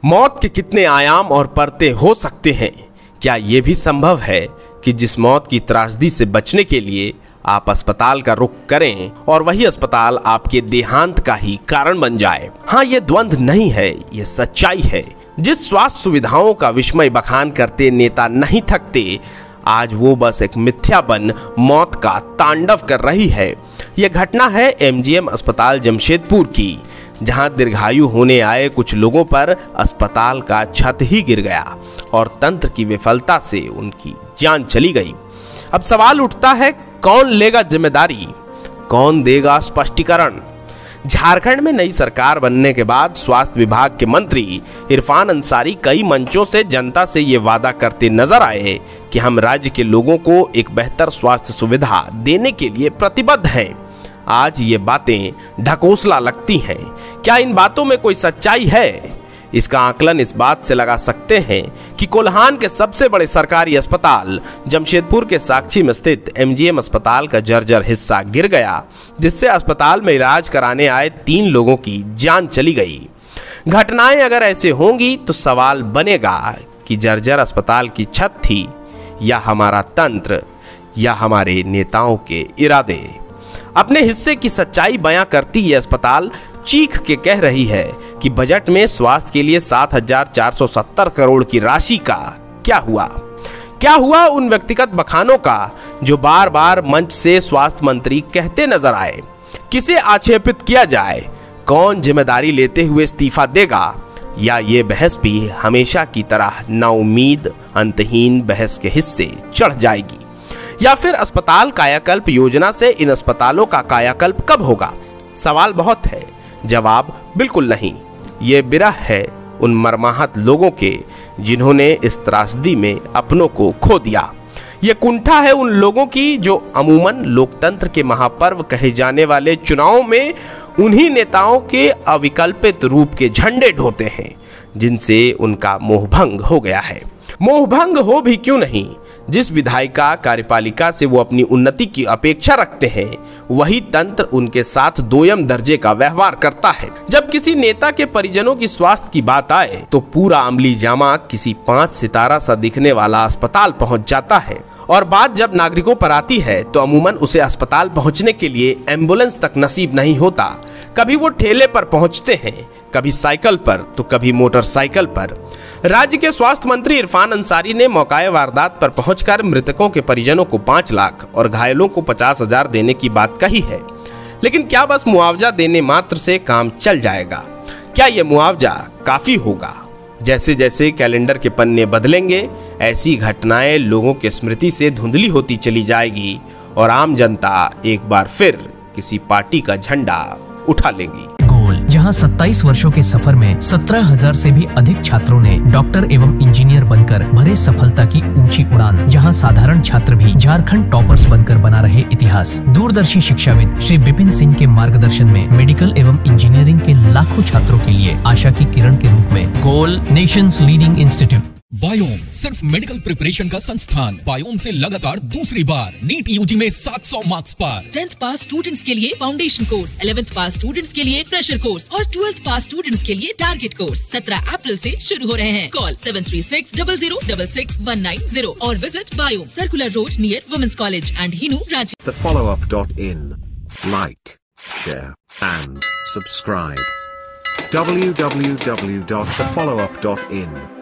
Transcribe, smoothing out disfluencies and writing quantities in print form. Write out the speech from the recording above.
मौत के कितने आयाम और परतें हो सकते हैं? क्या ये भी संभव है कि जिस मौत की त्रासदी से बचने के लिए आप अस्पताल का रुख करें और वही अस्पताल आपके देहांत का ही कारण बन जाए? हाँ, ये द्वंद्व नहीं है, ये सच्चाई है। जिस स्वास्थ्य सुविधाओं का विस्मय बखान करते नेता नहीं थकते, आज वो बस एक मिथ्या बन मौत का तांडव कर रही है। यह घटना है एमजीएम अस्पताल जमशेदपुर की, जहां दीर्घायु होने आए कुछ लोगों पर अस्पताल का छत ही गिर गया और तंत्र की विफलता से उनकी जान चली गई। अब सवाल उठता है, कौन लेगा जिम्मेदारी, कौन देगा स्पष्टीकरण? झारखंड में नई सरकार बनने के बाद स्वास्थ्य विभाग के मंत्री इरफान अंसारी कई मंचों से जनता से ये वादा करते नजर आए कि हम राज्य के लोगों को एक बेहतर स्वास्थ्य सुविधा देने के लिए प्रतिबद्ध हैं। आज ये बातें ढकोसला लगती हैं। क्या इन बातों में कोई सच्चाई है? इसका आकलन इस बात से लगा सकते हैं कि कोल्हान के सबसे बड़े सरकारी अस्पताल जमशेदपुर के साक्षी में स्थित एमजीएम अस्पताल का जर्जर हिस्सा गिर गया, जिससे अस्पताल में इलाज कराने आए 3 लोगों की जान चली गई। घटनाएं अगर ऐसे होंगी तो सवाल बनेगा कि जर्जर अस्पताल की छत थी या हमारा तंत्र या हमारे नेताओं के इरादे। अपने हिस्से की सच्चाई बयां करती ये अस्पताल चीख के कह रही है कि बजट में स्वास्थ्य के लिए 7,470 करोड़ की राशि का क्या हुआ? क्या हुआ उन व्यक्तिगत बखानों का जो बार बार मंच से स्वास्थ्य मंत्री कहते नजर आए? किसे आक्षेपित किया जाए? कौन जिम्मेदारी लेते हुए इस्तीफा देगा? या ये बहस भी हमेशा की तरह नाउम्मीद अंतहीन बहस के हिस्से चढ़ जाएगी? या फिर अस्पताल कायाकल्प योजना से इन अस्पतालों का कायाकल्प कब होगा? सवाल बहुत है, जवाब बिल्कुल नहीं। ये विरह है उन मर्माहत लोगों के जिन्होंने इस त्रासदी में अपनों को खो दिया। ये कुंठा है उन लोगों की जो अमूमन लोकतंत्र के महापर्व कहे जाने वाले चुनावों में उन्हीं नेताओं के अविकल्पित रूप के झंडे ढोते हैं जिनसे उनका मोहभंग हो गया है। मोहभंग हो भी क्यों नहीं, जिस विधायिका कार्यपालिका से वो अपनी उन्नति की अपेक्षा रखते हैं वही तंत्र उनके साथ दोयम दर्जे का व्यवहार करता है। जब किसी नेता के परिजनों की स्वास्थ्य की बात आए तो पूरा अमली जामा किसी 5 सितारा सा दिखने वाला अस्पताल पहुंच जाता है, और बात जब नागरिकों पर आती है तो अमूमन उसे अस्पताल पहुंचने के लिए एम्बुलेंस तक नसीब नहीं होता। कभी वो ठेले पर पहुंचते हैं, कभी साइकिल पर तो कभी मोटरसाइकिल पर। राज्य के स्वास्थ्य मंत्री इरफान अंसारी ने मौकाए वारदात पर पहुंचकर मृतकों के परिजनों को 5 लाख और घायलों को 50,000 देने की बात कही है। लेकिन क्या बस मुआवजा देने मात्र से काम चल जाएगा? क्या ये मुआवजा काफी होगा? जैसे जैसे कैलेंडर के पन्ने बदलेंगे, ऐसी घटनाएं लोगों के स्मृति से धुंधली होती चली जाएगी और आम जनता एक बार फिर किसी पार्टी का झंडा उठा लेगी। जहां 27 वर्षों के सफर में 17,000 से भी अधिक छात्रों ने डॉक्टर एवं इंजीनियर बनकर भरे सफलता की ऊंची उड़ान, जहां साधारण छात्र भी झारखंड टॉपर्स बनकर बना रहे इतिहास। दूरदर्शी शिक्षाविद श्री विपिन सिंह के मार्गदर्शन में मेडिकल एवं इंजीनियरिंग के लाखों छात्रों के लिए आशा की किरण के रूप में गोल नेशंस लीडिंग इंस्टीट्यूट। बायोम सिर्फ मेडिकल प्रिपरेशन का संस्थान। बायोम से लगातार दूसरी बार नीट यूजी में 700 मार्क्स पार। 10th पास स्टूडेंट्स के लिए फाउंडेशन कोर्स, 11th पास स्टूडेंट्स के लिए फ्रेशर कोर्स और 12th पास स्टूडेंट्स के लिए टारगेट कोर्स 17 अप्रैल से शुरू हो रहे हैं। कॉल 7360066190 और visit Biome, circular road near women's college and Hinoo, Ranchi. thefollowup.in. Like, share and subscribe. www.thefollowup.in